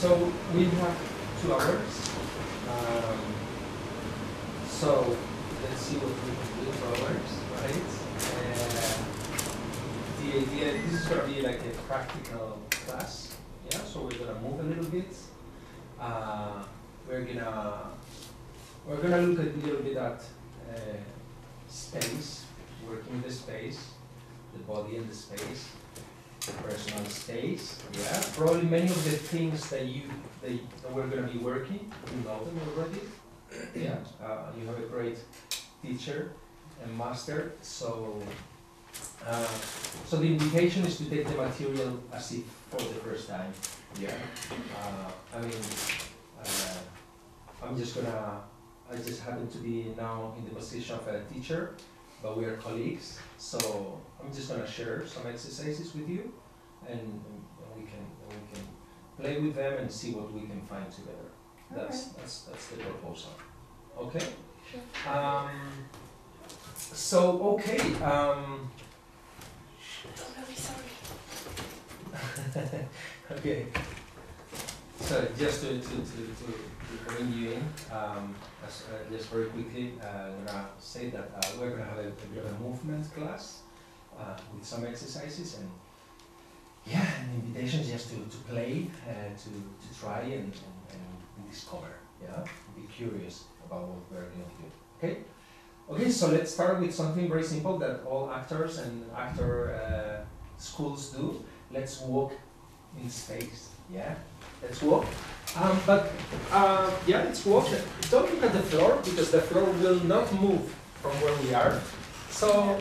So we have 2 hours. So let's see what we can do for hours, right? The idea, this is going to be like a practical class. Yeah, so we're going to move a little bit. We're gonna look a little bit at space, working the space, the body and the space, the personal space. Yeah, probably many of the things that we're gonna be working, you know them already. Yeah, you have a great teacher and master. So, so the invitation is to take the material as if for the first time. Yeah, I mean. I just happen to be now in the position of a teacher, but we are colleagues, so I'm just gonna share some exercises with you, and we can play with them and see what we can find together. That's the proposal. Okay? Sure. So okay. Don't be sorry. Okay. So just to bring you in, just very quickly, I'm gonna say that we're gonna have a bit of a movement class with some exercises, and yeah, an invitation just to play, to try and discover, yeah, be curious about what we're going to do. Okay. Okay. So let's start with something very simple that all actors and actor schools do. Let's walk in space. Yeah. Let's walk. Yeah, let's walk. Don't look at the floor, because the floor will not move from where we are. So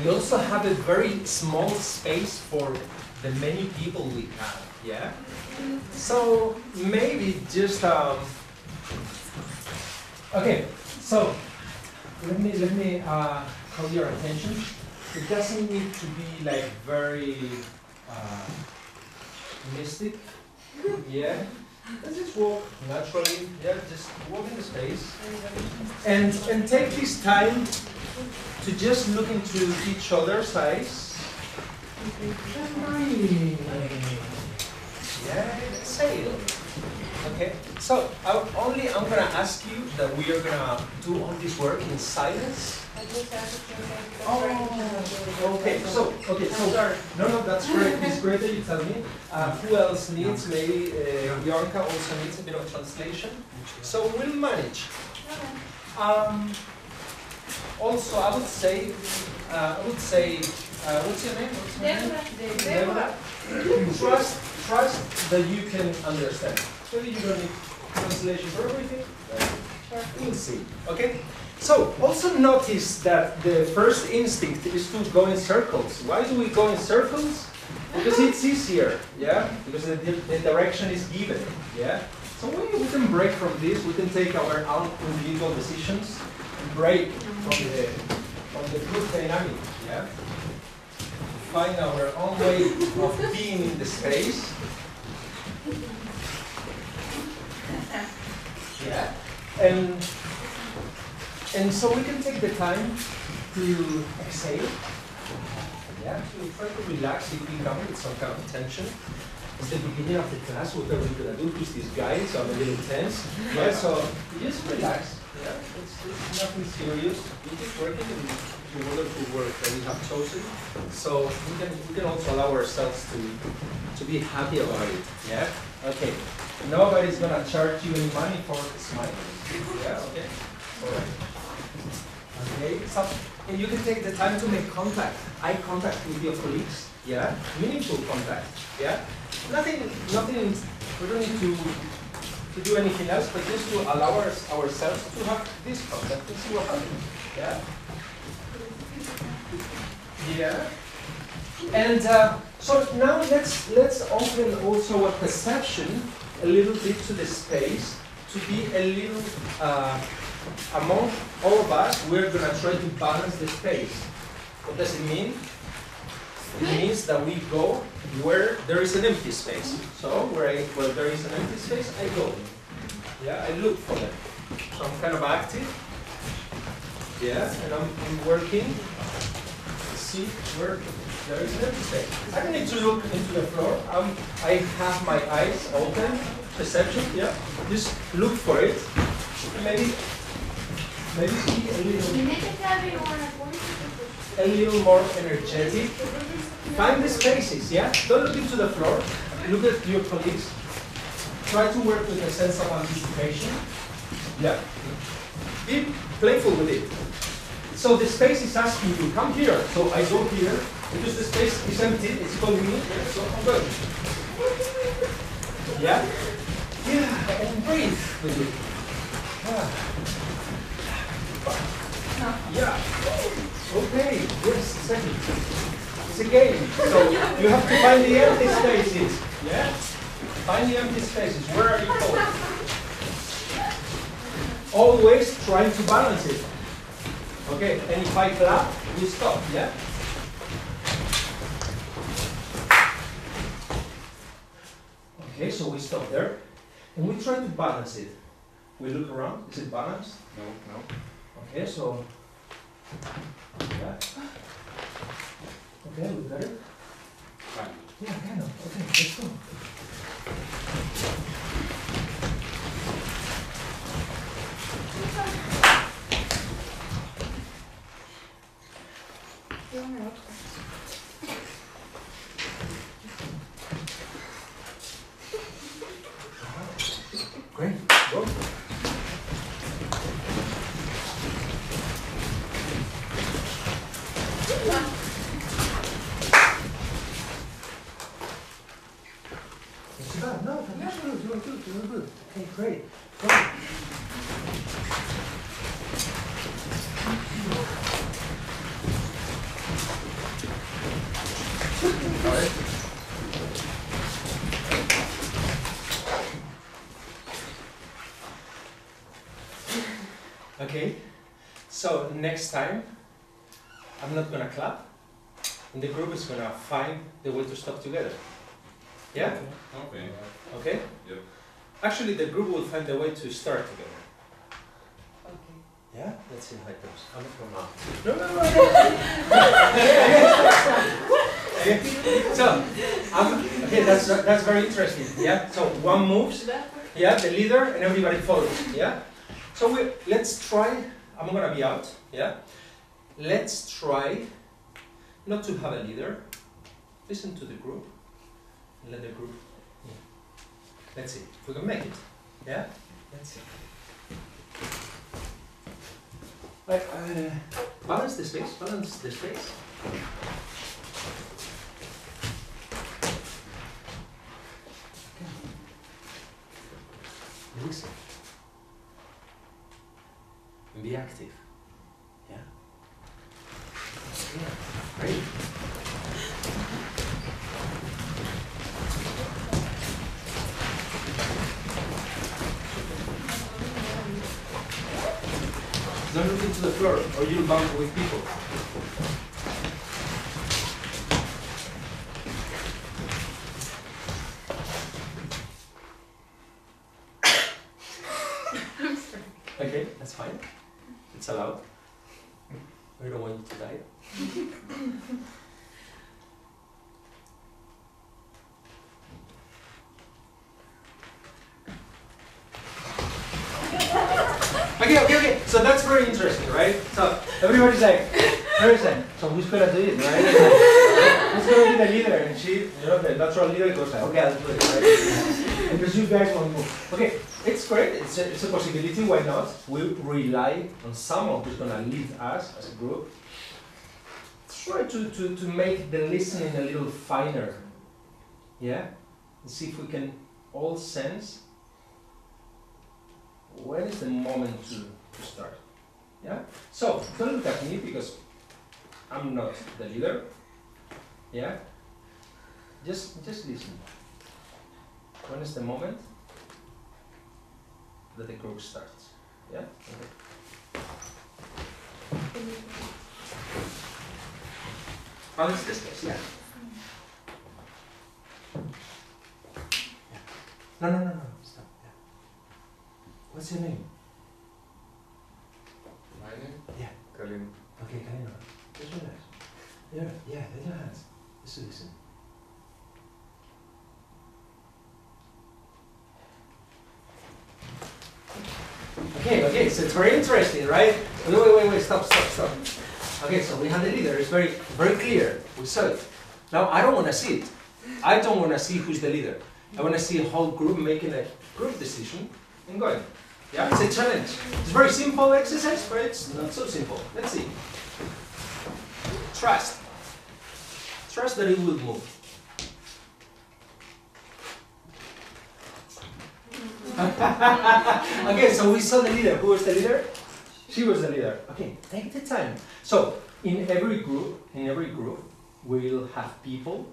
we also have a very small space for the many people we have. Yeah. So maybe just okay. So let me call your attention. It doesn't need to be like very mystic. Yeah, let's just walk naturally. Yeah, just walk in the space, and take this time to just look into each other's eyes. Yeah, sail. Okay. So I'm gonna ask you that we are gonna do all this work in silence. Oh, okay. So no, that's great. It's great that you tell me. Who else needs? Maybe Bianca also needs a bit of translation. So we'll manage. Also, I would say, what's your name? Deborah. Trust that you can understand. Maybe you don't need translation for everything. We'll see. Okay. So also notice that the first instinct is to go in circles. Why do we go in circles? Because it's easier, yeah? Because the direction is given, yeah? So we can break from this. We can take our own individual decisions and break from the group dynamic, yeah? Find our own way of being in the space. Yeah. And so we can take the time to exhale. Yeah, to try to relax if we come with some kind of tension. It's the beginning of the class. What are we going to do? Who's this guy? So I'm a little tense. Yeah, so just relax. Yeah, it's nothing serious. We're just working in the wonderful work that we have chosen. So we can also allow ourselves to be happy about it. Yeah? Okay. Nobody's going to charge you any money for smiling. Yeah, okay? All right. Okay, so and you can take the time to make contact, eye contact with your colleagues, yeah, meaningful contact, yeah. Nothing. We don't need to do anything else, but just to allow ourselves to have this contact and see what happens, yeah. Yeah. And so now let's open also a perception a little bit to the space, to be a little. Among all of us, we're going to try to balance the space. What does it mean? It means that we go where there is an empty space. So where there is an empty space, I go. Yeah, I look for them. So I'm kind of active. Yeah, and I'm working. See where There is an empty space. I don't need to look into the floor. I have my eyes open. Perception, yeah. Just look for it. Maybe be a little more energetic. Find the spaces, yeah? Don't look into the floor. Look at your colleagues. Try to work with a sense of anticipation. Yeah. Be playful with it. So the space is asking you, come here. So I go here, because the space is empty, it's calling me, yeah, so I'm going. Yeah? Yeah, and breathe with it. Yeah. Okay, yes, exactly. It's a game. So you have to find the empty spaces. Yeah? Find the empty spaces. Where are you going? Always trying to balance it. Okay, and if I clap, we stop, yeah? Okay, so we stop there. And we try to balance it. We look around. Is it balanced? No. Okay, so. Yeah. Okay, we got it? Fine. Yeah, kind of. Okay, let's go. Great, go. It's about, no, that's good. Okay, great. Go. All right. Okay, so next time, I'm not gonna clap, and the group is gonna find the way to stop together. Yeah? Okay. Okay? Yep. Actually, the group will find a way to start together. Okay. Yeah? Let's see how it goes. I'm not from now. No. So, okay, that's very interesting. Yeah? So, one moves, yeah, the leader, and everybody follows. Yeah? So, let's try, I'm gonna be out. Yeah? Let's try not to have a leader. Listen to the group. And let the group. Yeah. Let's see if we can make it. Yeah? Let's see. Like, balance the space, balance the space. Okay. Listen. And be active. Yeah? Yeah. Great. Don't look into the floor, or you'll bump with people. Okay, that's fine. It's allowed. We don't want you to die. Okay. So that's very interesting, right? So everybody's like, so who's gonna do it, right? Who's gonna be the leader? And she, the natural leader goes like, okay, I'll do it, right? Because you guys won't move. Okay, it's great. It's a possibility. Why not? We rely on someone who's gonna lead us as a group. Try to make the listening a little finer. Yeah, and see if we can all sense when is the moment to start? Yeah? So, don't look at me because I'm not the leader. Yeah? Just listen. When is the moment that the group starts? Yeah? Okay. Balance the space, yeah. No, stop. Yeah. What's your name? My name? Yeah. Kalin. Okay, Kalina. Just relax. Yeah, raise your hands. Just listen. Okay, so it's very interesting, right? Wait, stop. Okay, so we have the leader, it's very clear, we saw it. Now I don't want to see it. I don't want to see who's the leader. I want to see a whole group making a group decision and going. Yeah, it's a challenge. It's a very simple exercise, but it's not so simple. Let's see. Trust. Trust that it will move. Okay, so we saw the leader. Who was the leader? She was the leader. Okay, take the time. So in every group, we'll have people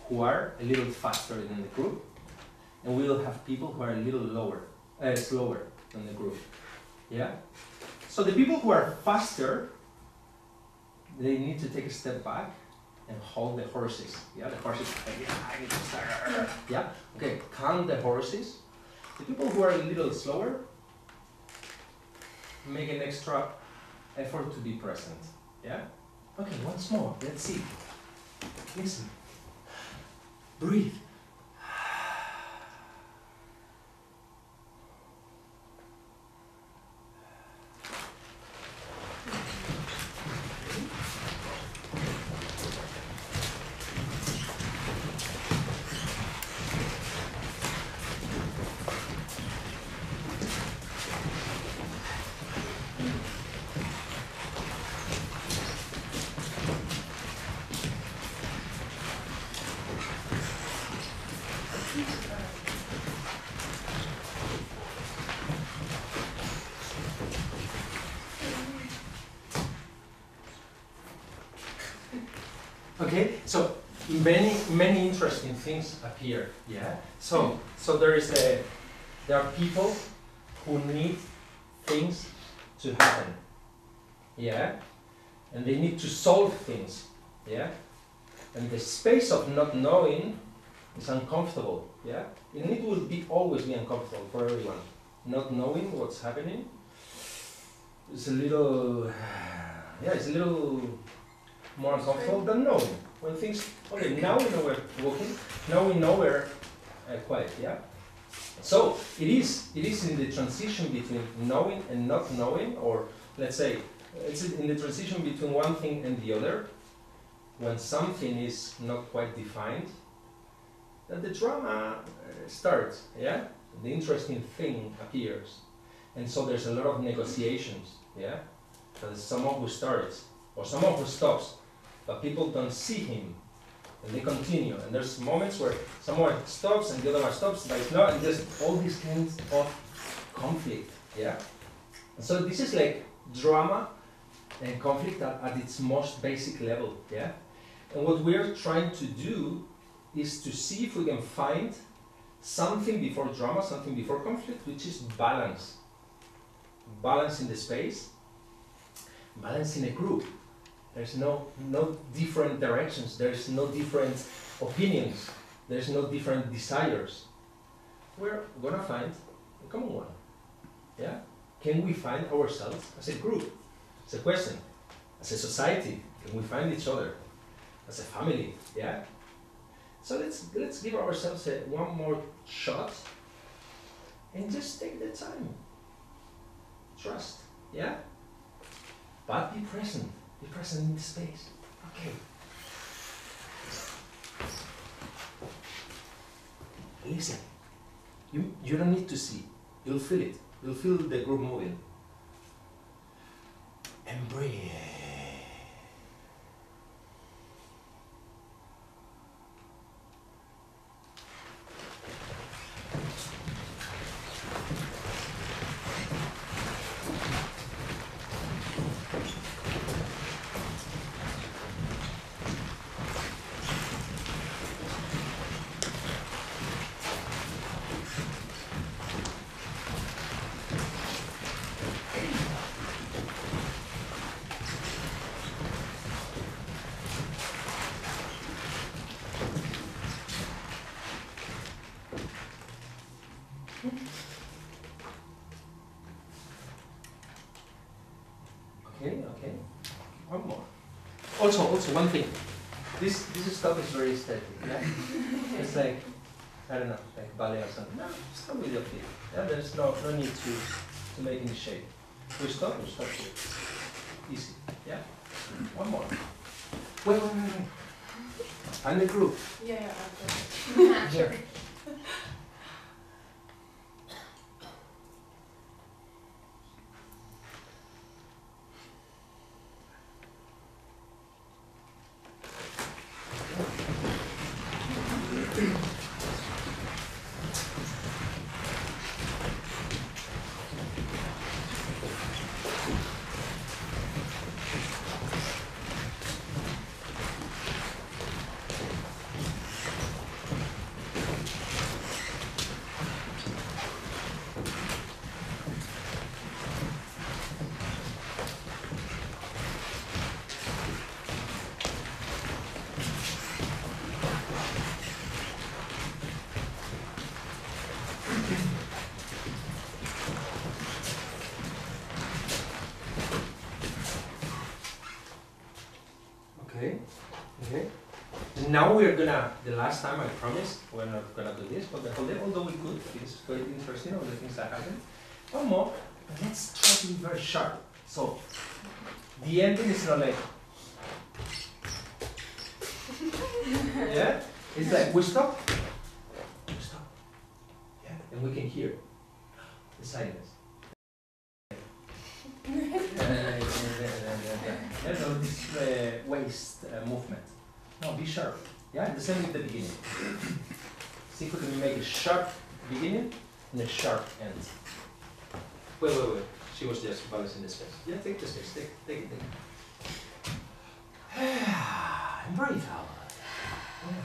who are a little faster than the group, and we'll have people who are a little slower than the group. Yeah. So the people who are faster, they need to take a step back and hold the horses. Yeah, the horses. I need to start. Yeah. Okay, calm the horses. The people who are a little slower make an extra effort to be present. Yeah? Okay, once more. Let's see. Listen. Breathe. Okay, so many interesting things appear. Yeah. So there are people who need things to happen. Yeah, and they need to solve things. Yeah, and the space of not knowing is uncomfortable. Yeah, and it will always be uncomfortable for everyone. Not knowing what's happening is a little, it's a little more uncomfortable than knowing. When things, okay, now we know we're walking, now we know we're quiet, yeah? So it is in the transition between knowing and not knowing, or let's say, it's in the transition between one thing and the other, when something is not quite defined, that the drama starts, yeah? The interesting thing appears. And so there's a lot of negotiations, yeah? There's someone who starts, or someone who stops, but people don't see him, and they continue. And there's moments where someone stops and the other one stops, but it's not, and there's all these kinds of conflict, yeah? And so this is like drama and conflict at its most basic level, yeah? And what we're trying to do is to see if we can find something before drama, something before conflict, which is balance. Balance in the space, balance in a group. There's no different directions, there's no different opinions, there's no different desires. We're gonna find a common one. Yeah? Can we find ourselves as a group? It's a question. As a society, can we find each other? As a family, yeah? So let's give ourselves one more shot and just take the time. Trust, yeah? But be present in the space. Okay. Listen, you don't need to see, you'll feel it. You'll feel the group moving. And breathe. Okay. One more. Also one thing. This stuff is very aesthetic, yeah? It's like, I don't know, like ballet or something. No, it's not really okay. Yeah, there's no need to make any shape. We stop here. Easy, yeah? One more. Wait. And the group. Yeah, yeah, Sure. Okay. And now we're gonna, the last time I promised, we're not gonna do this, but the whole day, although we could, it's quite interesting, all the things that happen. One more, and let's try to be very sharp. So, the ending is not like, yeah? It's like, we stop, yeah? And we can hear the silence. There's all this waist movement. No, be sharp. Yeah, the same with the beginning. See if we can make a sharp beginning and a sharp end. Wait. She was just balancing the space. Yeah, take the space. Take it. I'm very tired. Yeah.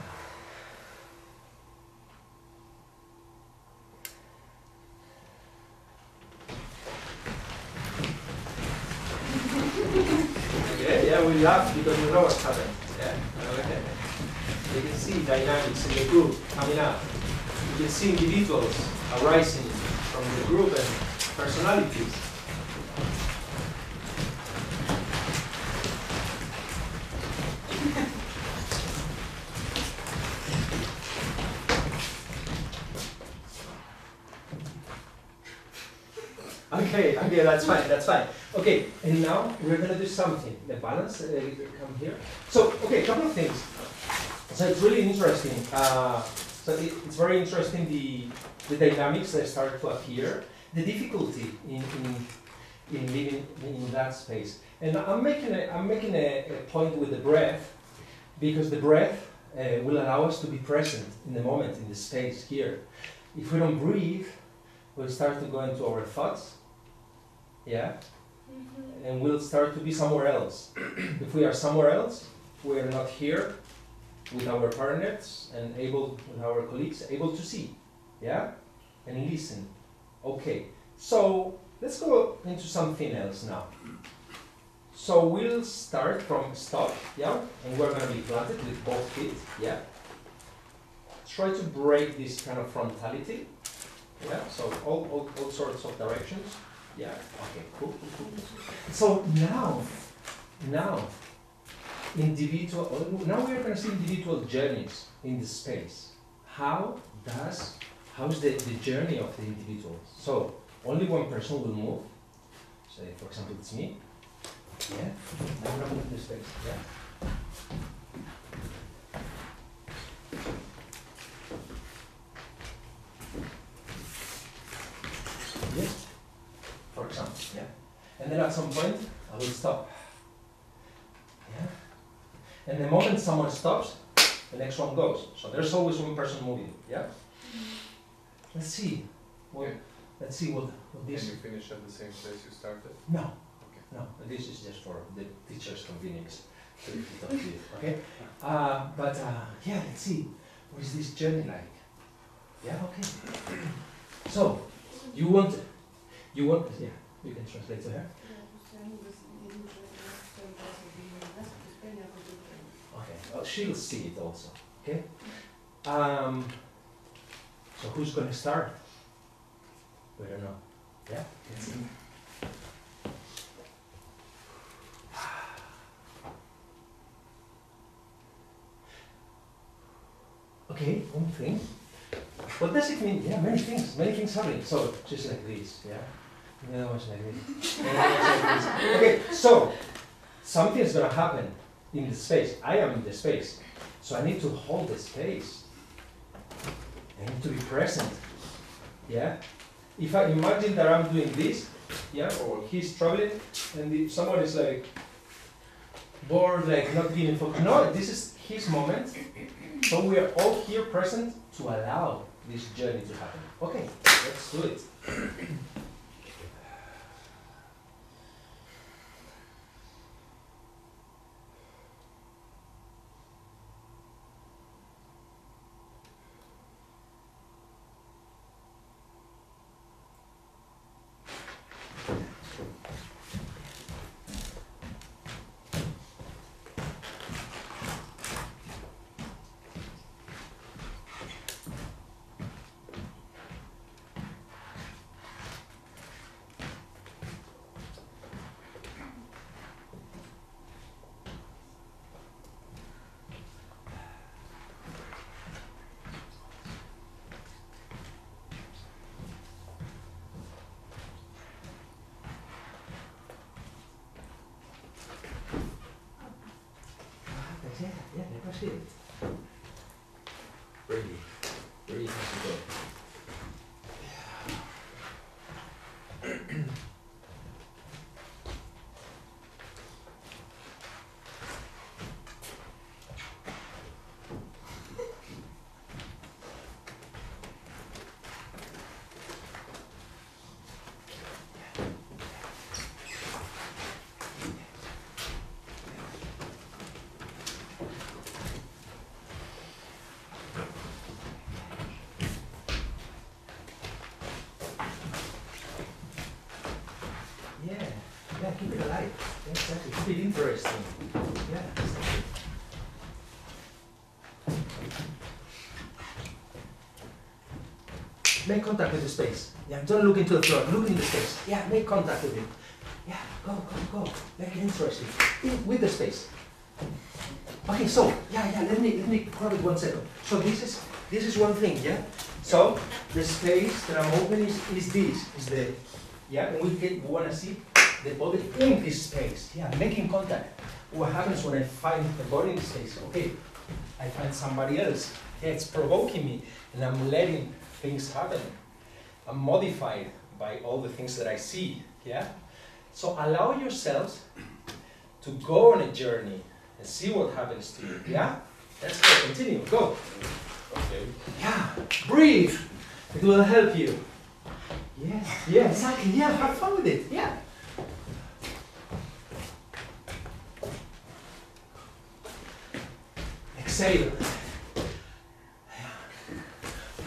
Okay, yeah, we laugh because we know what's happened. Yeah, okay. You can see dynamics in the group coming up. You can see individuals arising from the group and personalities. Okay, that's fine. Okay, and now we're gonna do something. The balance, come here. So, okay, a couple of things. So it's really interesting. It's very interesting the dynamics that start to appear. The difficulty in living in that space. And I'm making a point with the breath, because the breath will allow us to be present in the moment, in the space here. If we don't breathe, we'll start to go into our thoughts. Yeah? Mm-hmm. And we'll start to be somewhere else. If we are somewhere else, we are not here with our partners and with our colleagues, able to see, yeah? And listen. Okay, so let's go into something else now. So we'll start from stop, yeah? And we're gonna be planted with both feet, yeah? Try to break this kind of frontality, yeah? So all sorts of directions. Yeah, okay, cool. So now, now we are going to see individual journeys in the space. How's the journey of the individual? So only one person will move. Say, for example, it's me. Yeah, now I'm going to move the space. Yeah. Yes. For example, yeah. And then at some point, I will stop. Yeah. And the moment someone stops, the next one goes. So there's always one person moving. Yeah. Let's see. Well, let's see what this. Can you finish at the same place you started? No. Okay. No. This is just for the teacher's convenience. Okay. Yeah. Let's see. What is this journey like? Yeah. Okay. So, you want, yeah, you can translate to her. Okay, well, she'll see it also, okay? So who's going to start? We don't know. Yeah, let's see. Okay, one thing. What does it mean? Yeah, many things happening. So, just like this, yeah? No, it's like this. Okay, so, something's gonna happen in the space. I am in the space. So I need to hold the space. I need to be present. Yeah? If I imagine that I'm doing this, yeah, or he's traveling, and if someone is like bored, like not giving focus. No, this is his moment. So we are all here present to allow this journey to happen. Okay, let's do it. Yeah, that was it. Really, really has to go. Yeah, keep it alive. Yeah, exactly. Keep it interesting. Yeah, exactly. Make contact with the space. Yeah, don't look into the floor. Look in the space. Yeah, make contact with it. Yeah, go. Make it interesting. With the space. Okay, so let me grab it 1 second. So this is one thing, yeah. So the space that I'm opening is this. Is the and we want to see the body in this space. Yeah, making contact. What happens when I find the body in the space? Okay, I find somebody else. Yeah, it's provoking me, and I'm letting things happen. I'm modified by all the things that I see. Yeah. So allow yourselves to go on a journey and see what happens to you. Yeah. Let's go. Continue. Go. Okay. Yeah. Breathe. It will help you. Yeah, exactly. Yeah, have fun with it. Yeah. Exhale.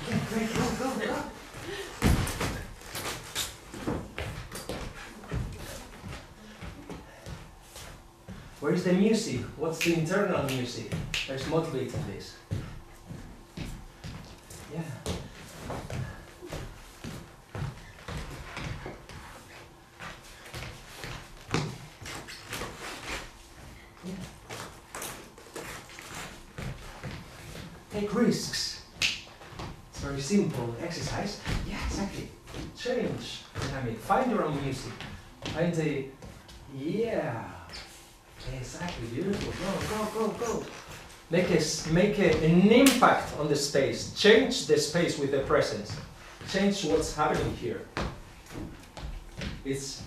Yeah, great. Go. Where is the music? What's the internal music that's motivating this? Yeah. Take risks. It's very simple exercise. Yeah, exactly. Change dynamic. Find your own music. Find the exactly, beautiful. Go. Make an impact on the space. Change the space with the presence. Change what's happening here. It's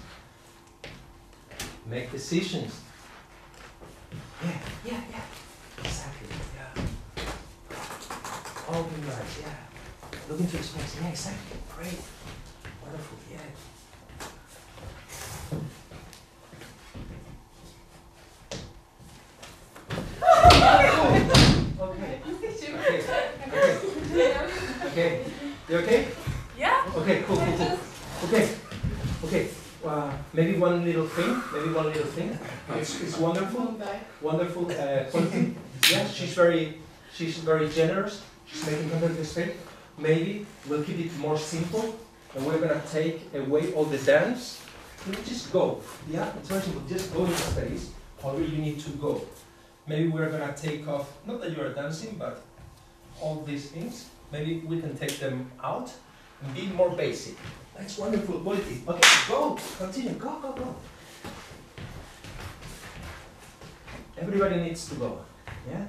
make decisions. Yeah. Exactly. Yeah. Open your eyes. Yeah. Look into the space. Yeah, exactly. Great. Wonderful. Yeah. Okay. You okay? Yeah. Okay, cool. Okay. Maybe one little thing. It's wonderful. Wonderful quality. Yeah, she's very generous. She's making contact with the space. Maybe we'll keep it more simple, and we're gonna take away all the dance. You just go. Yeah, it's very simple. Just go in the space. However you need to go. Maybe we're gonna take off. Not that you are dancing, but all these things. Maybe we can take them out and be more basic. That's wonderful quality. Okay, go, continue, go, go, go. Everybody needs to go, yeah?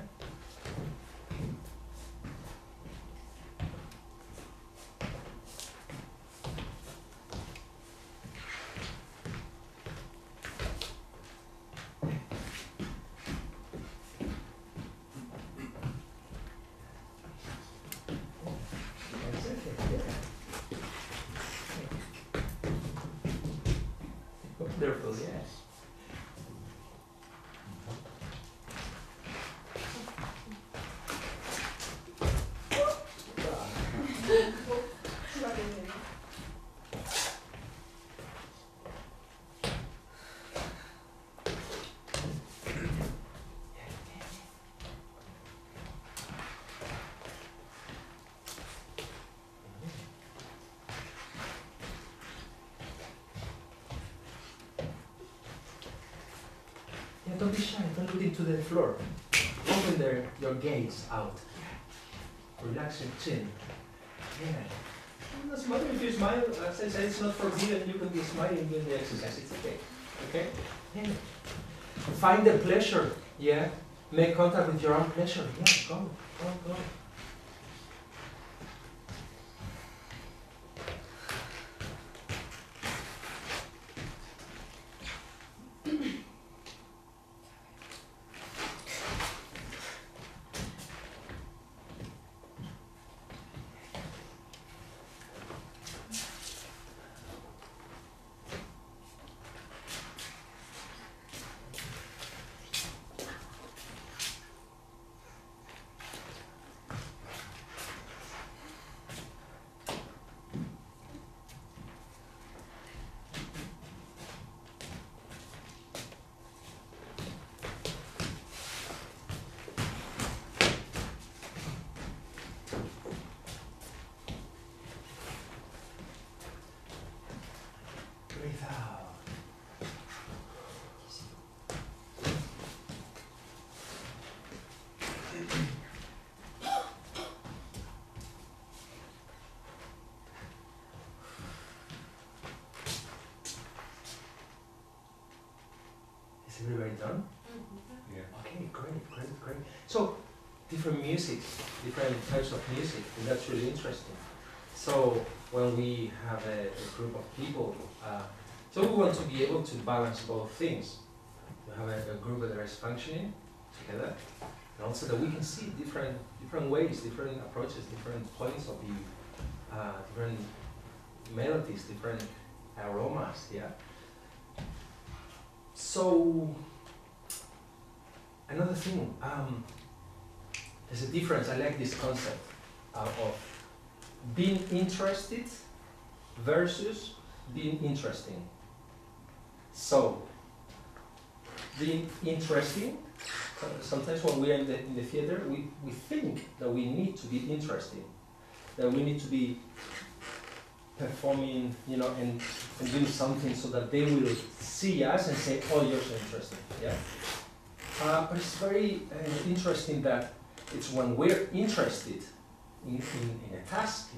Wonderful, yes. Yeah, don't be shy, don't look into the floor. Open your gaze out. Relax your chin. Yeah. It doesn't matter if you smile, as I said, it's not forbidden, you can be smiling during the exercise, it's okay. Okay? Yeah. Find the pleasure, yeah? Make contact with your own pleasure. Yeah, go, go, go. Breathe out. Is everybody done? Yeah. Okay, great, great, great. So, different music, different types of music, and that's really interesting. So, when we have a group of people, so we want to be able to balance both things. To have a group that is functioning together, and also that we can see different ways, different approaches, different points of view, different melodies, different aromas, yeah? So, another thing, there's a difference, I like this concept of being interested versus being interesting. So, being interesting, sometimes when we are in the theater, we think that we need to be interesting, that we need to be performing, you know, and doing something so that they will see us and say, oh, you're so interesting, yeah? But it's very interesting that it's when we're interested in a task,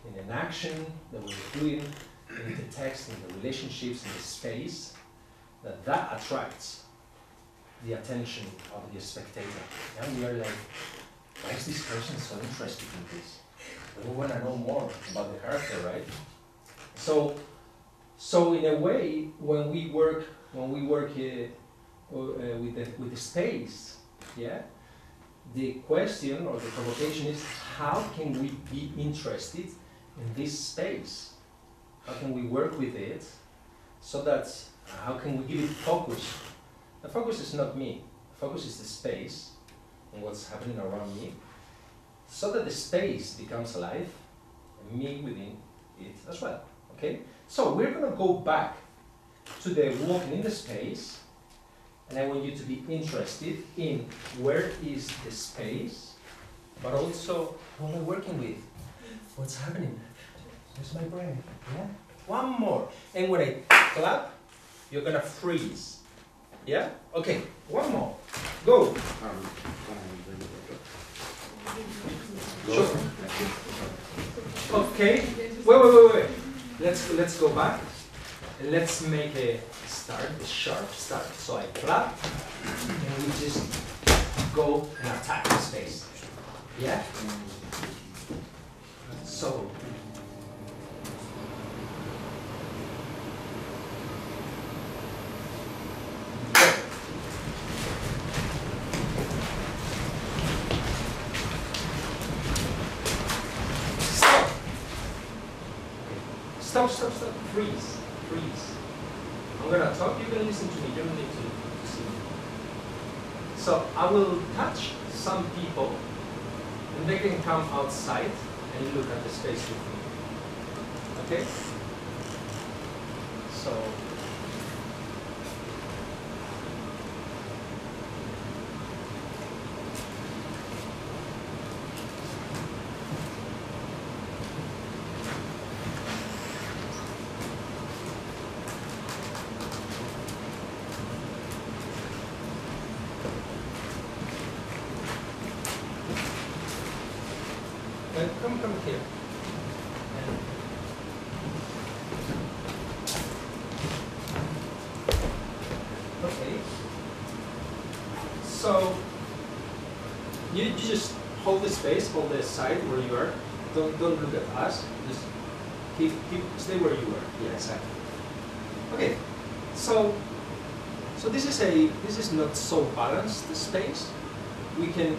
in an action that we're doing, in the text, in the relationships, in the space, that attracts the attention of the spectator. And we are like, why is this person so interested in this? We want to know more about the character, right? So in a way, when we work with the space, yeah, the question or the provocation is, how can we be interested in this space? How can we work with it so that, how can we give it focus? The focus is not me, the focus is the space and what's happening around me, so that the space becomes alive and me within it as well, okay? So we're gonna go back to the walking in the space, and I want you to be interested in where is the space, but also what am I working with? What's happening? Where's my brain? Yeah? One more. And when I clap, you're gonna freeze. Yeah? Okay, one more. Go. Sure. Okay. Wait. Let's go back. And let's make a start, a sharp start. So I clap, and we just go and attack the space. Yeah? So. Stop. Freeze. I'm gonna talk, you can listen to me, you don't need to see me. So I will touch some people, and they can come outside and look at the space with me. Okay? So, come here. Okay. So you just hold the space, hold the side where you are. Don't look at us. Just stay where you are. Yeah, exactly. Okay. So this is not so balanced, the space. We can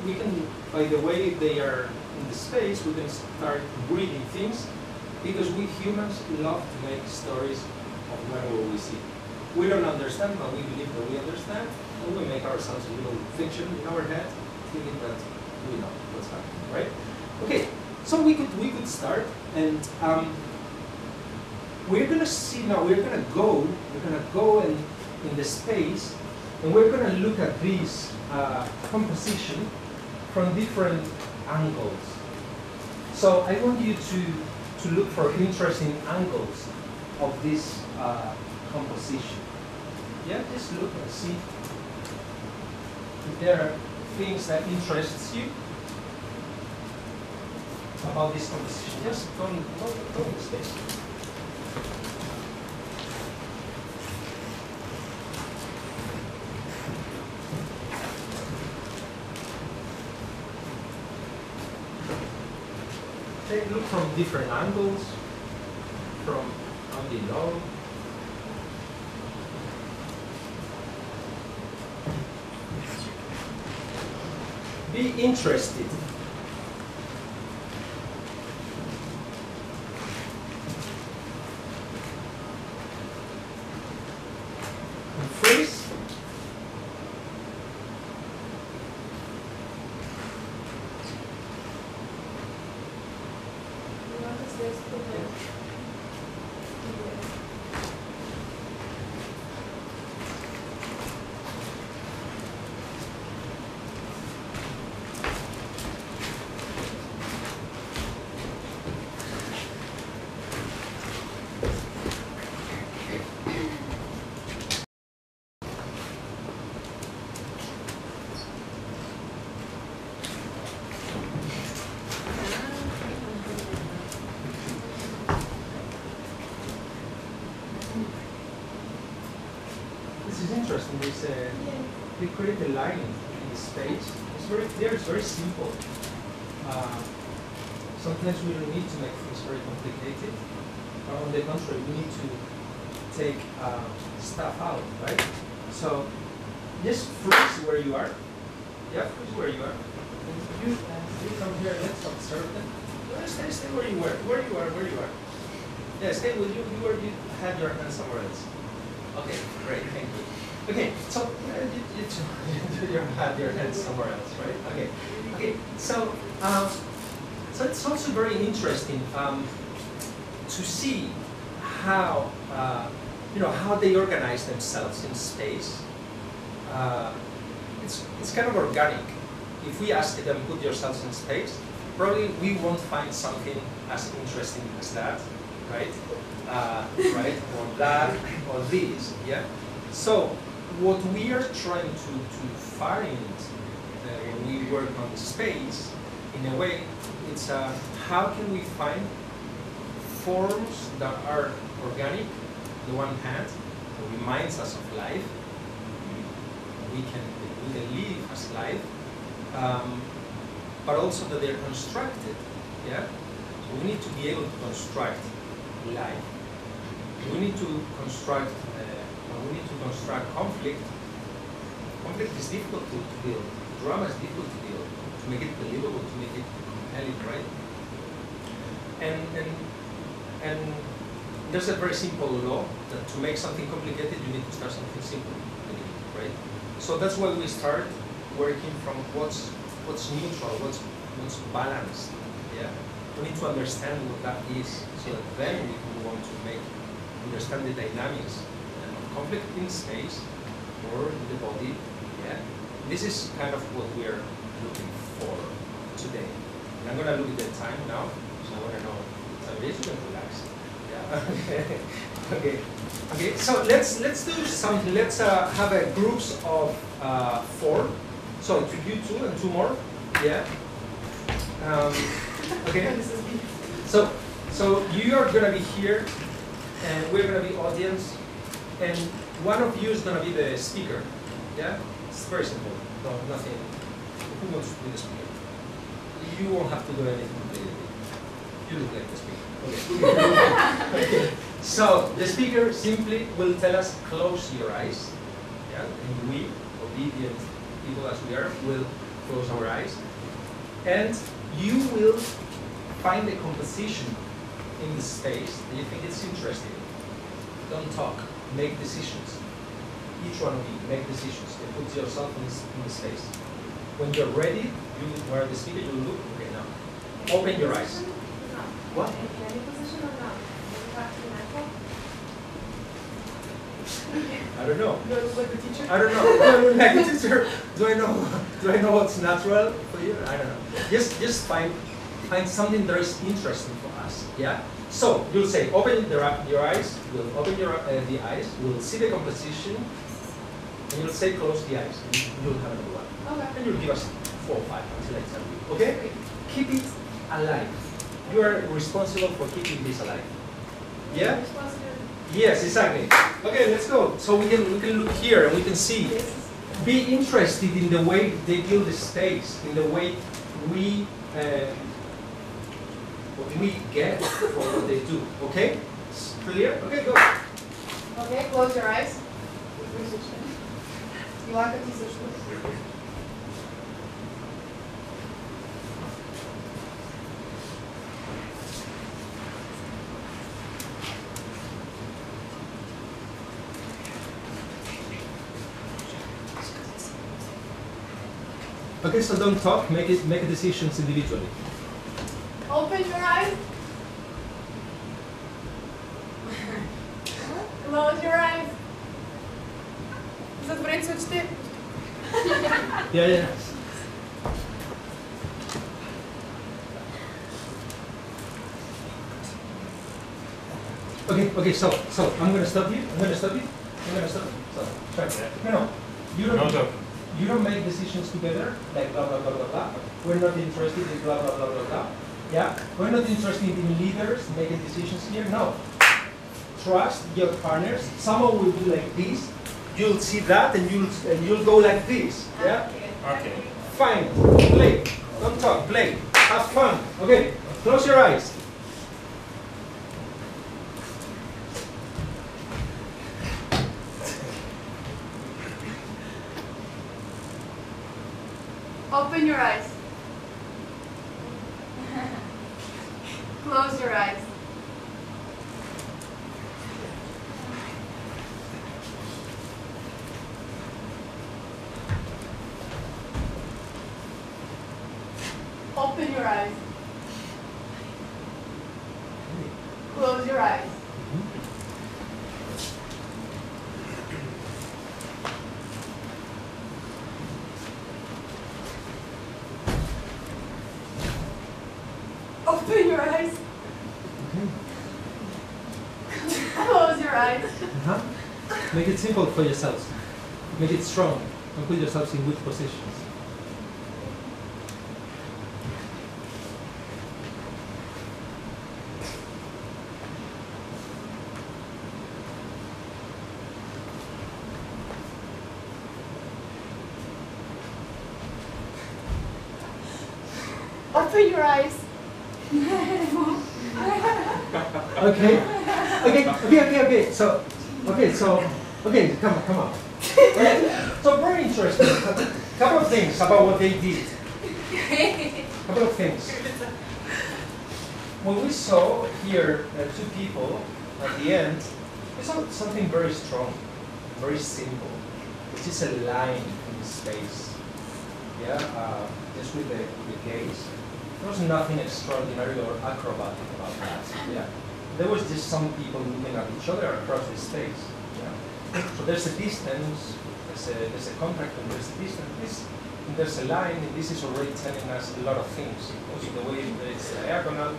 by the way they are in the space, we can start breathing things, because we humans love to make stories of whatever we see. We don't understand, but we believe that we understand, and we make ourselves a little fiction in our head, thinking that we know what's happening, right? Okay, so we could start, and we're gonna see now. We're gonna go in the space, and we're gonna look at this composition from different angles. So I want you to look for interesting angles of this composition. Yeah, just look and see if there are things that interests you about this composition. Just go in the space. Look from different angles, from below. Be interested. And freeze. Interesting. They create a line in the space. It's very clear. It's very simple. Sometimes we don't need to make things very complicated. On the contrary, we need to take stuff out, right? So just freeze where you are. Yeah, freeze where you are. And you come here. Let's observe them. Stay where you were. Where you are. Yeah, stay with you. You had your hand somewhere else. Okay, great. Thank you. Okay, so you had your head somewhere else, right? Okay. So so it's also very interesting to see how how they organize themselves in space. It's kind of organic. If we ask them, put yourselves in space, probably we won't find something as interesting as that, right? Right? Or that, or this, yeah. So what we are trying to find when we work on space in a way, it's how can we find forms that are organic, on the one hand, that reminds us of life, we can live as life, but also that they're constructed, yeah? So we need to be able to construct life. We need to construct, conflict. Conflict is difficult to build. Drama is difficult to build. To make it believable, to make it compelling, right? And there's a very simple law that to make something complicated, you need to start something simple, right? So that's why we start working from what's neutral, what's balanced. Yeah, we need to understand what that is, so that then we can want to understand the dynamics of conflict in space or in the body. Yeah, this is kind of what we are looking for today. And I'm gonna look at the time now, so I want to know what time it is. You can relax. Yeah. Okay. So let's do something. Let's have a groups of 4. So you 2 and 2 more. Yeah. Okay. So you are gonna be here, and we're gonna be audience, and one of you is gonna be the speaker. Yeah. It's very simple. No, nothing. Who wants to be the speaker? You won't have to do anything. You look like the speaker. Okay. Okay. So the speaker simply will tell us, close your eyes. Yeah. And we, obedient people as we are, will close our eyes. And you will find a composition in the space that you think it's interesting. Don't talk. Make decisions. Each one of you make decisions and put yourself in the space. When you're ready, you are the speaker. You look. Okay, now open your eyes. What? In any position or not? I don't know. Do I look like the teacher? I don't know. Do I look like a teacher? Do I know what's natural for you? I don't know. Just find something that is interesting for us. Yeah. So you'll say, open your eyes. We'll open the eyes. We'll see the composition, and you'll say, close the eyes. And you'll have another one. Okay. And you'll give us 4 or 5 until I tell you. Okay. Keep it alive. You are responsible for keeping this alive. Yeah. Yes, exactly. Okay, let's go. So we can look here and we can see. Be interested in the way they build the space, in the way we get for what they do. Okay? It's clear? Okay, go. Okay, close your eyes. You want to see. Okay, so don't talk. Make decisions individually. Open your eyes. Close your eyes. Затворите очите. Yeah. Okay. So I'm gonna stop you. So try that. No. You don't make decisions together, like blah, blah, blah, blah, blah. We're not interested in blah, blah, blah, blah, blah. Yeah? We're not interested in leaders making decisions here. No. Trust your partners. Someone will do like this. You'll see that and you'll go like this. Yeah? Okay. Fine. Play. Don't talk. Play. Have fun. Okay. Close your eyes. Open your eyes. Close your eyes. Open your eyes. Close your eyes. Open your eyes. Close your eyes. Make it simple for yourselves. Make it strong. And put yourselves in good positions. Open your eyes. Okay. So, come on. Okay. So very interesting. Couple of things about what they did. Couple of things. When we saw here two people at the end, we saw something very strong, very simple, which is a line in the space. Yeah, just with the gaze. There was nothing extraordinary or acrobatic about that. Yeah, there was just some people looking at each other across the space. Yeah, so there's a distance, there's a contact, and there's a distance. And there's a line, and this is already telling us a lot of things. Because of the way it's diagonal.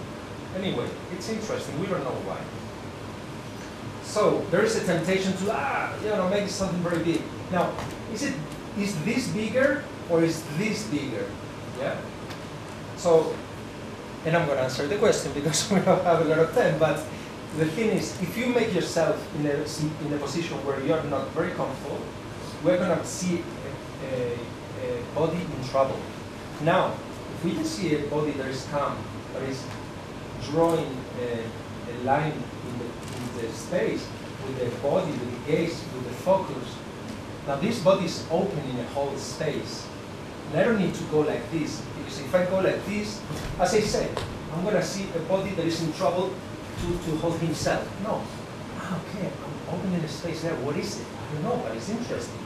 Anyway, it's interesting. We don't know why. So there is a temptation to make something very big. Now, is this bigger or is this bigger? Yeah. So, and I'm going to answer the question because we don't have a lot of time. But the thing is, if you make yourself in a position where you are not very comfortable, we're going to see a body in trouble. Now, if we can see a body that is calm, that is drawing a line in the space with the body, with the gaze, with the focus. Now this body is open in a whole space. And I don't need to go like this, because if I go like this, as I said, I'm going to see a body that is in trouble to hold himself. No. Okay, I'm opening a space there. What is it? I don't know, but it's interesting.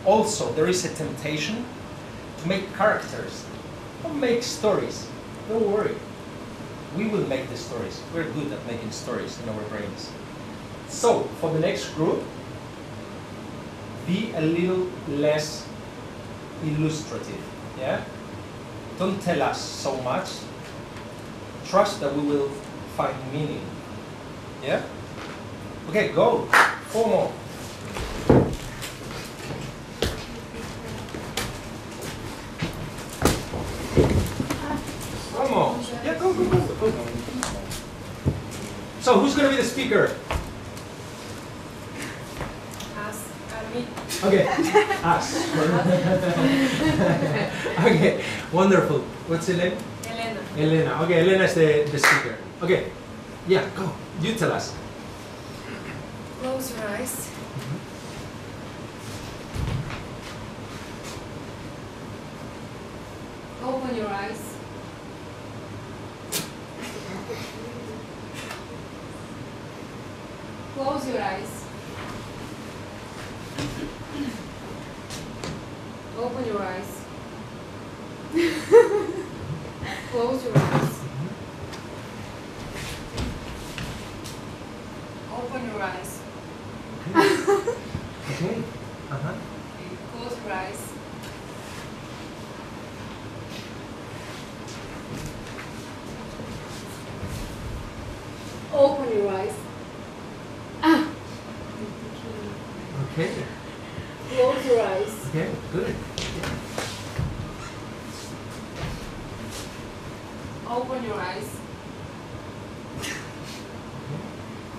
Also, there is a temptation to make characters. Don't make stories. Don't worry. We will make the stories. We're good at making stories in our brains. So, for the next group, be a little less illustrative. Yeah? Don't tell us so much. Trust that we will find meaning. Yeah? Okay, go. 4 more. One more. Yeah, go. So, who's going to be the speaker? Me. Okay, us. Okay, wonderful. What's your name? Elena. Elena. Okay, Elena is the speaker. Okay, yeah, go. You tell us. Close your eyes. Open your eyes. Close your eyes. Open your eyes. Close your eyes. Open your eyes. Okay. Close your eyes. Open your eyes. Okay. Close your eyes. Okay, good. Open your eyes.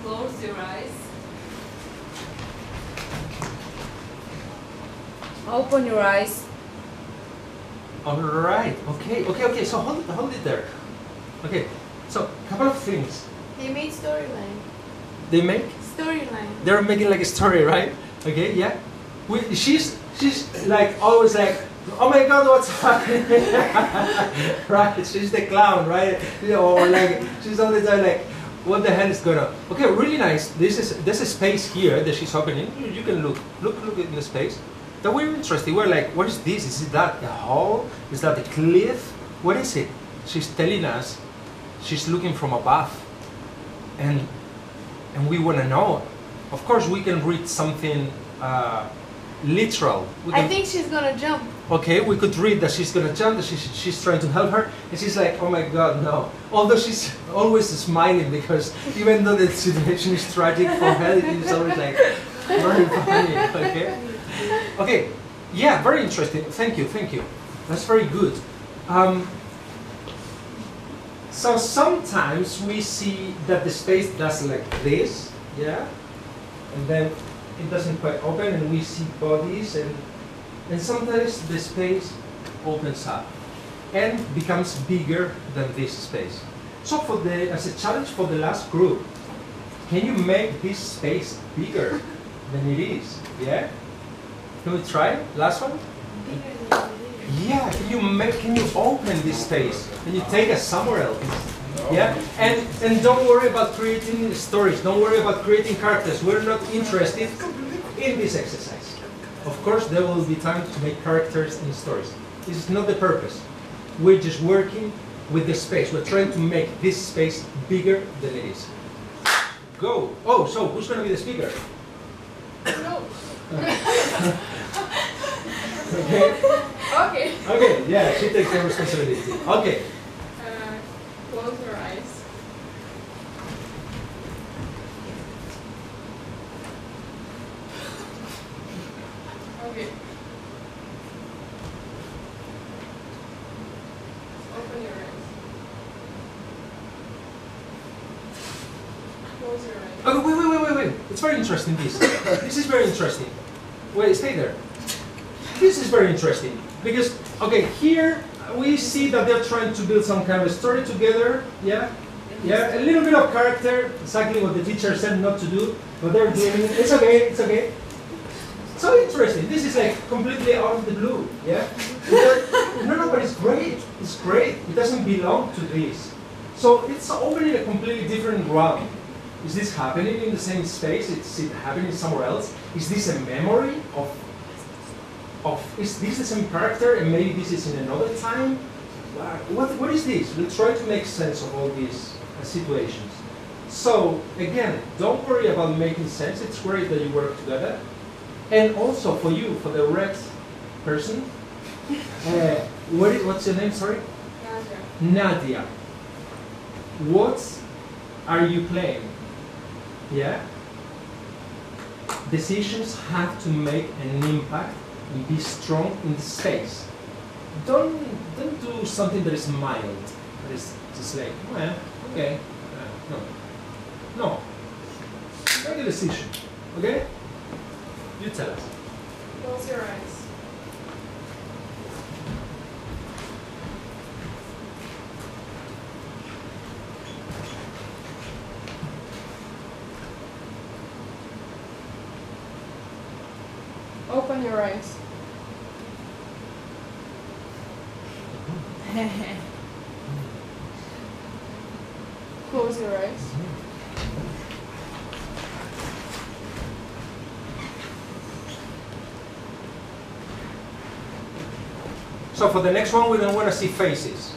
Close your eyes. Open your eyes. All right. Okay. So hold it there. Okay. So a couple of things. They made storyline. They make. Storyline. They're making like a story, right? Okay. Yeah. She's like always like, oh my God, what's happening? Right? She's the clown, right? Or like she's all the time like, what the hell is going on? Okay, really nice. There's a space here that she's opening. You can look in the space. That we're interested. We're like, what is this? Is that a hall? Is that a cliff? What is it? She's telling us she's looking from above, and we want to know. Of course, we can read something literal. I think she's gonna jump. Okay, we could read that she's gonna jump, that she's trying to help her, and she's like, oh my God, no. Although she's always smiling, because even though the situation is tragic for her, it's always like very funny. Okay. Okay. Yeah, very interesting. Thank you. That's very good. So sometimes we see that the space does like this, yeah, and then it doesn't quite open, and we see bodies, and sometimes the space opens up. and becomes bigger than this space. So as a challenge for the last group, can you make this space bigger than it is? Yeah? Can we try? Last one? Bigger than it is. Yeah, can you open this space? Can you take us somewhere else? Yeah? And don't worry about creating stories, don't worry about creating characters. We're not interested in this exercise. Of course, there will be time to make characters and stories. This is not the purpose. We're just working with the space. We're trying to make this space bigger than it is. Go. Oh, so who's going to be the speaker? No. Okay. Okay. Okay, yeah, she takes the responsibility. Okay. Close your eyes. Okay. Open your eyes. Close your eyes. Okay, wait. It's very interesting, this. This is very interesting. Wait, stay there. This is very interesting. Because, okay, here we see that they're trying to build some kind of story together. Yeah? Yeah, a little bit of character, exactly what the teacher said not to do, but they're doing it. It's okay, it's okay. So interesting. This is like completely out of the blue. Yeah? No, but it's great. It's great. It doesn't belong to this. So it's opening a completely different realm. Is this happening in the same space? Is it happening somewhere else? Is this a memory of is this the same character and maybe this is in another time? What is this? We'll try to make sense of all these situations. So again, don't worry about making sense. It's great that you work together. And also for you, for the red person, what's your name, sorry? Nadia. What are you playing? Yeah? Decisions have to make an impact and be strong in the space. Don't do something that is mild, that is just like, well, okay, no. Make a decision, okay? You tell us. Close your eyes. Open your eyes. Close your eyes. So for the next one, we don't want to see faces.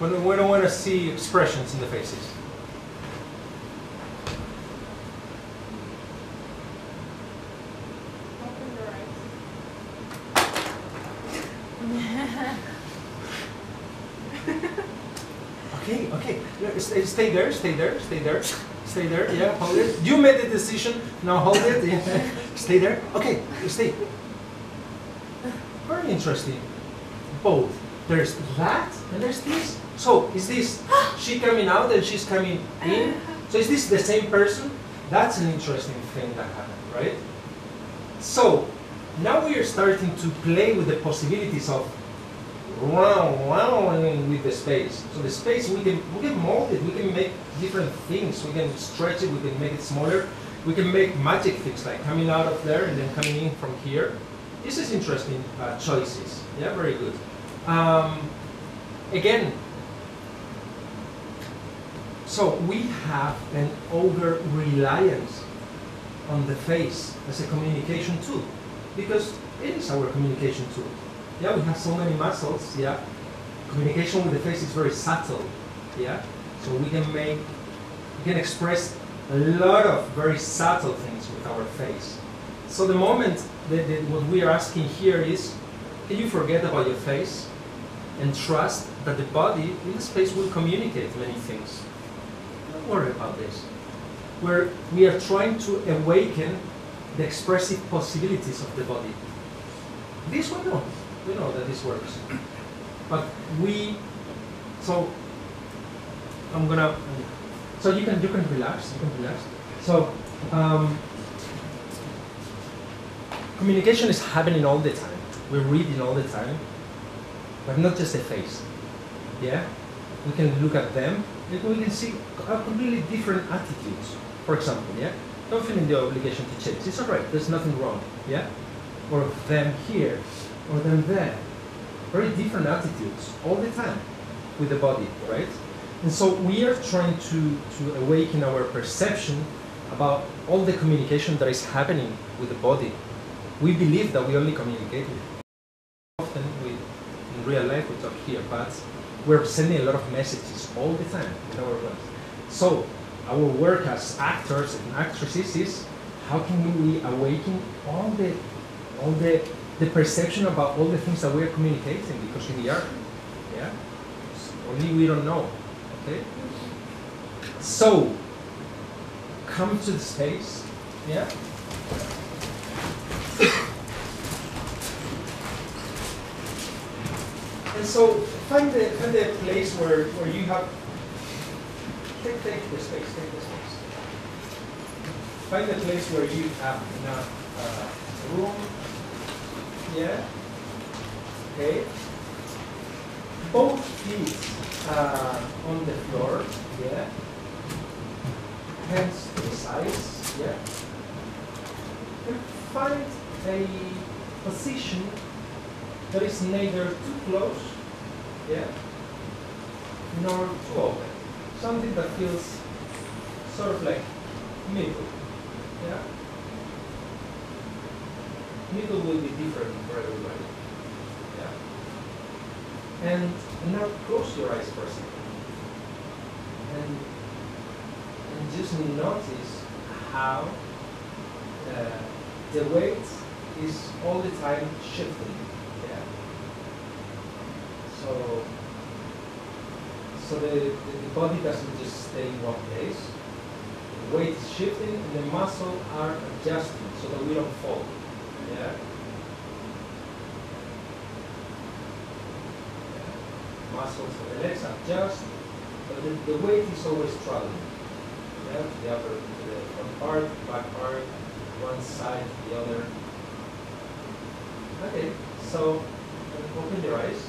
We don't want to see expressions in the faces. Open your eyes. Okay. Stay there. Yeah, hold it. You made the decision. Now hold it. Yeah. Stay there. Okay, stay. Very interesting. Both. There's that and there's this. So is this she coming out and she's coming in? So is this the same person? That's an interesting thing that happened, right? So now we are starting to play with the possibilities of with the space. So the space we can mold it, we can make different things, we can stretch it, we can make it smaller, we can make magic things like coming out of there and then coming in from here. This is interesting choices. Yeah, very good. Again, so we have an over-reliance on the face as a communication tool, because it is our communication tool. Yeah, we have so many muscles, yeah. Communication with the face is very subtle, yeah. So we can express a lot of very subtle things with our face. So the moment that what we are asking here is, can you forget about your face and trust that the body in the space will communicate many things? Don't worry about this. We are trying to awaken the expressive possibilities of the body. This one, no. We know that this works. But so you can relax, So communication is happening all the time. We're reading all the time, but not just the face. Yeah, we can look at them. We can see completely different attitudes. For example, yeah, don't feel in the obligation to change. It's all right. There's nothing wrong. Yeah, or them here, or them there. Very different attitudes all the time with the body, right? And so we are trying to awaken our perception about all the communication that is happening with the body. We believe that we only communicate with it. Often in real life we talk here, but we're sending a lot of messages all the time with our words. So our work as actors and actresses is how can we awaken all the perception about all the things that we are communicating, because we are, yeah? Only we don't know, okay? So, come to the space, yeah? And so, find the place where you have, take the space, take the space. Find the place where you have enough room. Yeah. Okay. Both feet on the floor. Yeah. Hands to the sides. Yeah. And find a position that is neither too close. Yeah. Nor too open. Something that feels sort of like middle. Yeah. Middle will be different for everybody. Yeah. And now close your eyes for a second. And just notice how the weight is all the time shifting. Yeah. So the body doesn't just stay in one place. The weight is shifting and the muscles are adjusting so that we don't fall. Yeah. Muscles of the legs adjust, but the weight is always traveling. Yeah, to the upper, to the front part, back part, one side, the other. Okay, so open your eyes.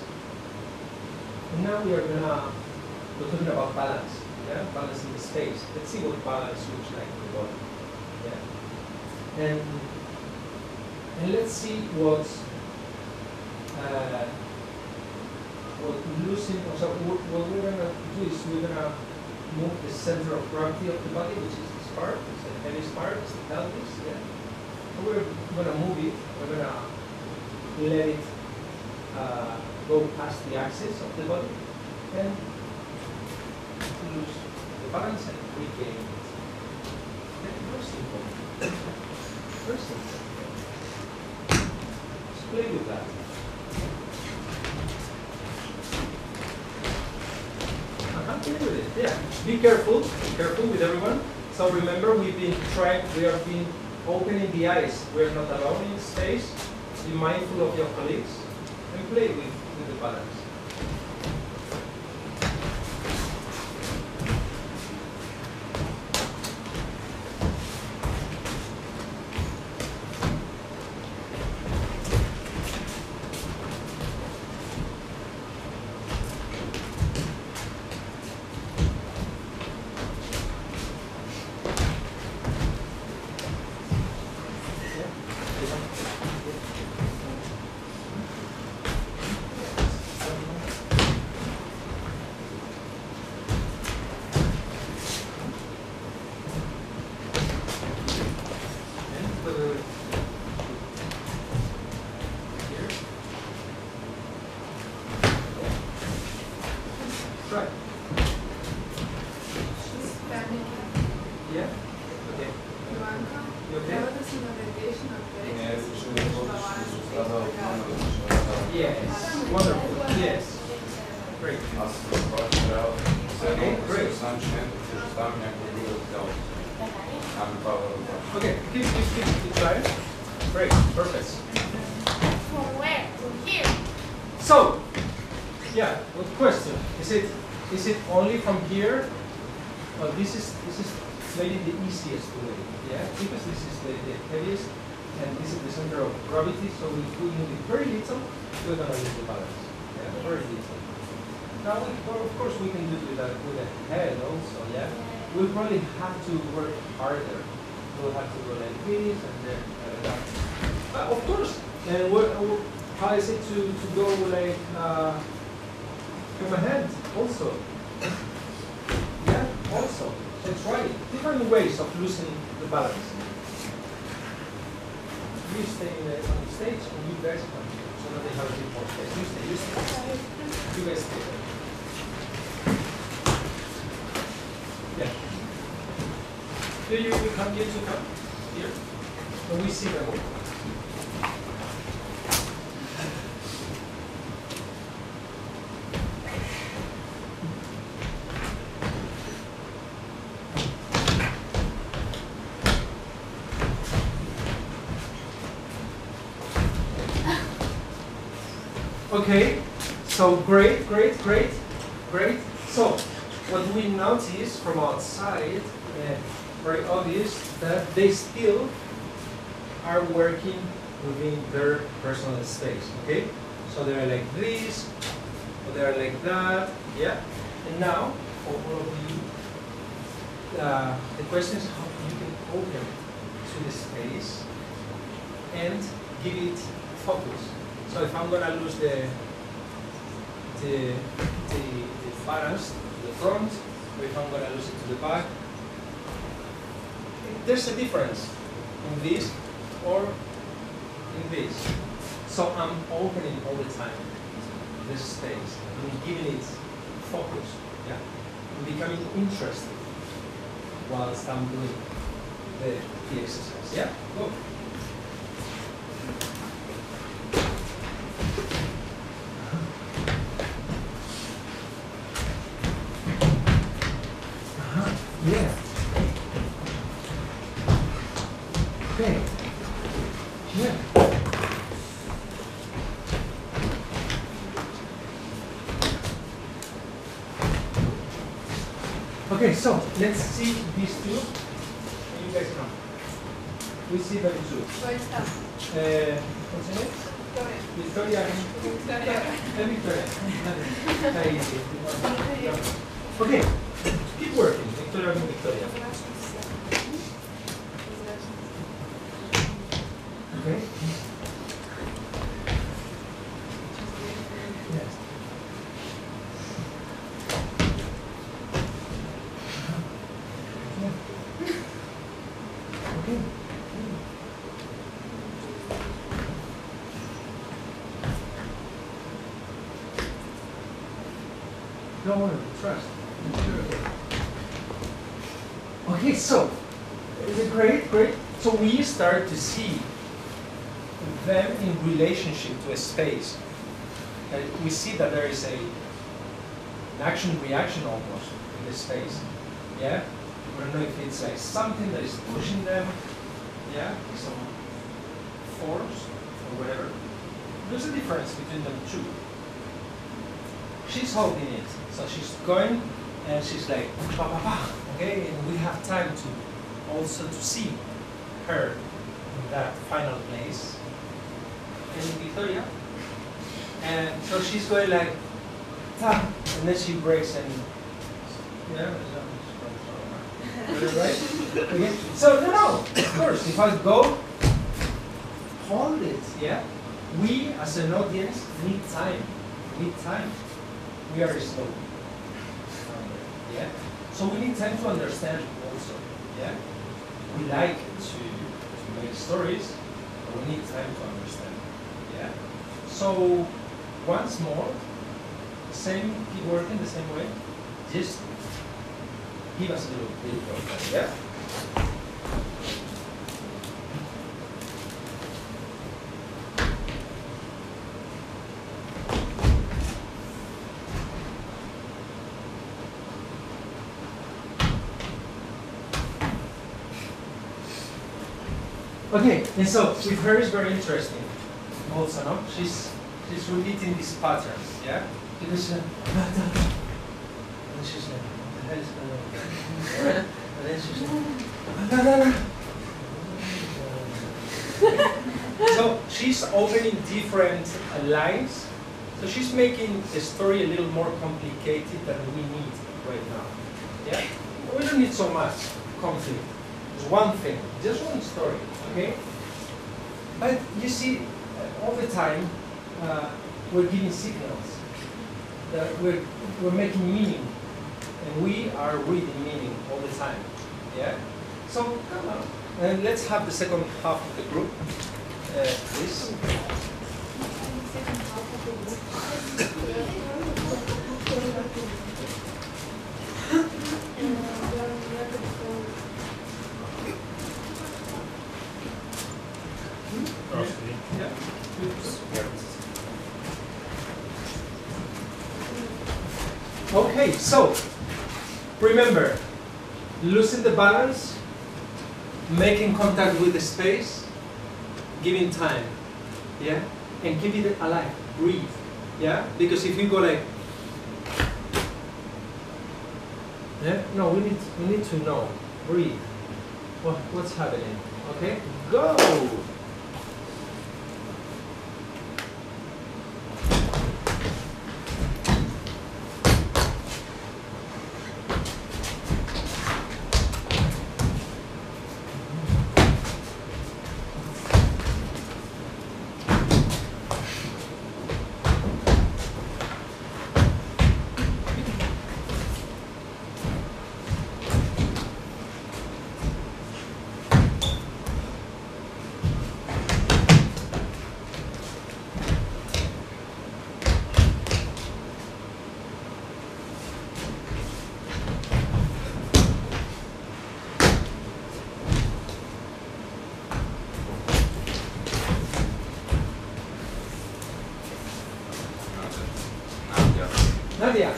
And now we're talking about balance. Yeah, balance in the space. Let's see what balance looks like in the body. Yeah. And let's see what losing. So what we're gonna do is we're gonna move the center of gravity of the body, which is this part. It's the heaviest part. It's the pelvis. Yeah. So we're gonna move it. We're gonna let it go past the axis of the body and lose the balance and regain it. Very simple. Very simple. Play with that. Play with it. Yeah. Be careful. Be careful with everyone. So remember, we have been opening the eyes. We're not alone in space. Be mindful of your colleagues and play with the balance. Right. Yeah? Okay. You okay? Yes. Wonderful. Yes. Great. Okay, great. Okay, keep trying. Great, perfect. From where? From here. So, yeah, good question. Is it only from here? Well, this is maybe the easiest way, yeah, because this is the heaviest, and this is the center of gravity. So if we move it very little, we're gonna lose the balance. Yeah, very little. Now, well, of course, we can do it with a head also, yeah? We'll probably have to work harder. We'll have to go like this and then like that. Of course, and how is it to go like from a hand also? Yeah, also. So try it. Different ways of losing the balance. You stay on the stage and you guys come here so that they have a bit more space. You stay. You guys stay there. Yeah. Here you come here to come. Here. When we see them. Okay, so great. So, what we notice from outside, very obvious, that they still are working within their personal space, okay? So they're like this, or they're like that, yeah? And now, for all of you, the question is how you can open to the space and give it focus. So if I'm gonna lose the balance to the front, or if I'm gonna lose it to the back, there's a difference in this or in this. So I'm opening all the time this space. I'm giving it focus. Yeah, I'm becoming interested whilst I'm doing the exercise. Yeah, go. Yeah. Okay. Yeah. Okay, so let's see these two. You guys come. We see them too. What's your name? Victoria. Victoria. Very easy. Okay, keep working. Victoria and Victoria. Okay. Yes. Okay. Don't worry, trust. Okay, so it's great. So we start to see them in relationship to a space. We see that there is an action-reaction almost in the space. Yeah? I don't know if it's like something that is pushing them, yeah, some force or whatever. There's a difference between them too. She's holding it, so she's going and she's like, bah, bah, bah, okay, and we have time to also to see her in that final place. And Victoria, and so she's going like, ah, and then she breaks and yeah. Right? Okay. So no, of course, if I go, hold it, yeah? We as an audience need time. We are slow. Yeah? So we need time to understand also. Yeah? We like to make stories, but we need time to understand. Yeah? So once more, keep working the same way. Just give us a little bit of that, yeah? Okay, and so with her is very interesting also, no? She's repeating these patterns, yeah? Because and she's like, what the hell is going on? And then she's like, so she's opening different lines So she's making the story a little more complicated than we need right now. Yeah? We don't need so much conflict. It's one thing, just one story, okay? But you see, all the time, we're giving signals. That we're making meaning. And we are reading meaning all the time. Yeah? So, come on. And let's have the second half of the group. Please. Yeah. Okay, so remember, losing the balance, making contact with the space, giving time, yeah, and keep it alive, breathe, yeah, because if you go like, yeah, no, we need to know, breathe, what's happening, okay, go. Nadia,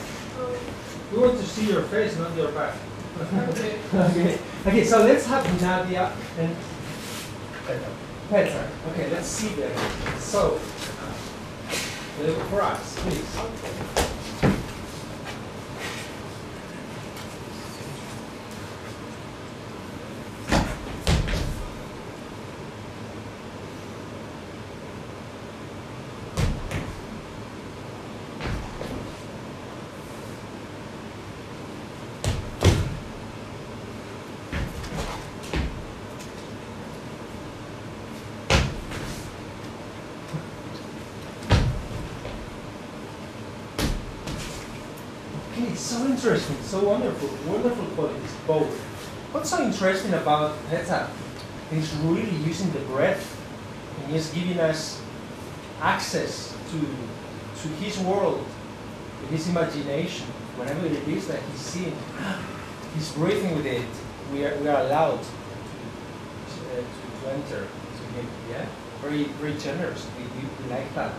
we want to see your face, not your back. Okay. Okay, so let's have Nadia and Petra. Okay, let's see them. So, look for us, please. Okay, so interesting, so wonderful, wonderful qualities, both. What's so interesting about Petra is really using the breath, and he's giving us access to his world, to his imagination, whatever it is that he's seeing. He's breathing with it. We are allowed to enter to him. Yeah, very very generous. We like that.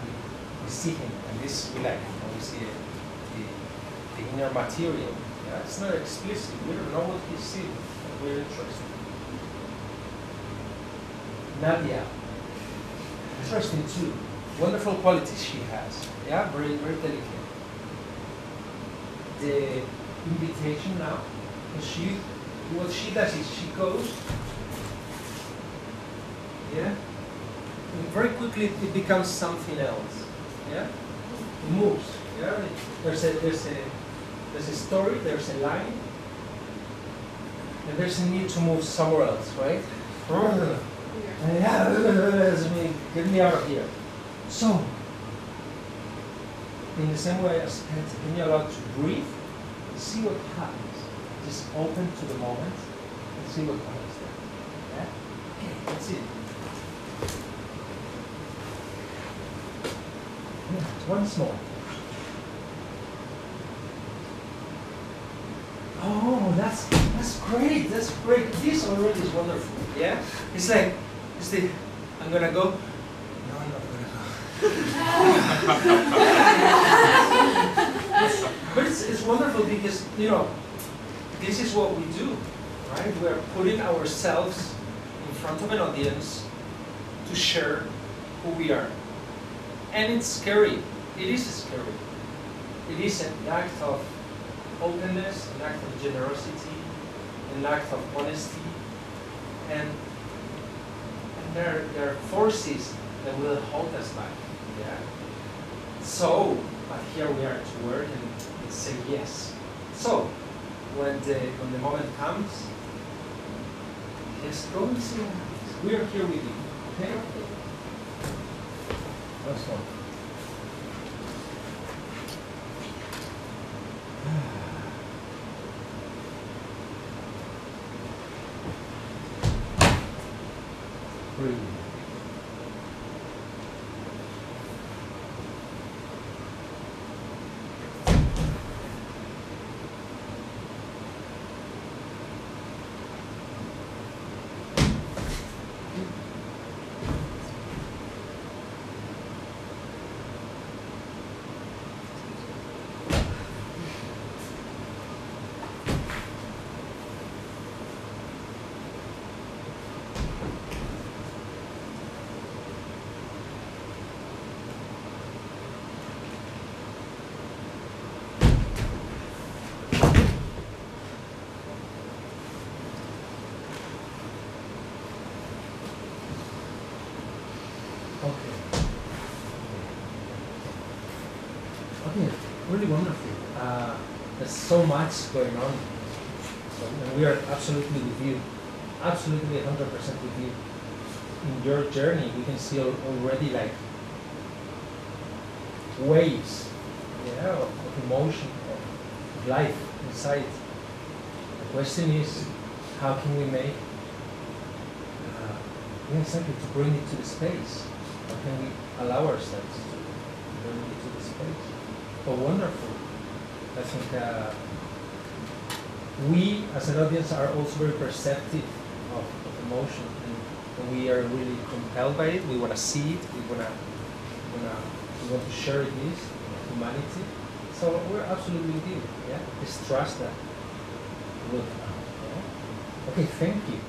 We see him, and this we like. And we see it. The inner material. Yeah, it's not explicit. We don't know what he's seeing. But we're interested. Nadia. Interesting too. Wonderful qualities she has. Yeah, very very delicate. The invitation now. What she does is she goes. Yeah. And very quickly it becomes something else. Yeah. It moves. Yeah. There's a story, there's a line, and there's a need to move somewhere else, right? Yeah, get me out of here. So, in the same way as when you're allowed to breathe, see what happens. Just open to the moment and see what happens there. Yeah? Okay, that's it. Yeah, once more. Oh, that's great. That's great. This already is wonderful. Yeah, it's like I'm gonna go. No, I'm not gonna go. But it's wonderful because this is what we do, right? We're putting ourselves in front of an audience to share who we are, and it's scary. It is scary. It is an act of openness, an act of generosity, an act of honesty, and there are forces that will hold us back. Yeah, So, but here we are to work and say yes. So, when the moment comes, just go and see what happens. We are here with you. Okay? That's all. Breathe. Okay, really wonderful. There's so much going on. So, and we are absolutely with you, absolutely 100% with you. In your journey, we can see already like waves, yeah, of emotion, of life inside. The question is, how can we make, exactly, to bring it to the space? How can we allow ourselves to bring it to the space? Oh, wonderful. I think we as an audience are also very perceptive of emotion, and we are really compelled by it. We want to see it. We want to share this humanity. So we're absolutely with you. Yeah, just trust that. Good. Yeah? Okay, thank you.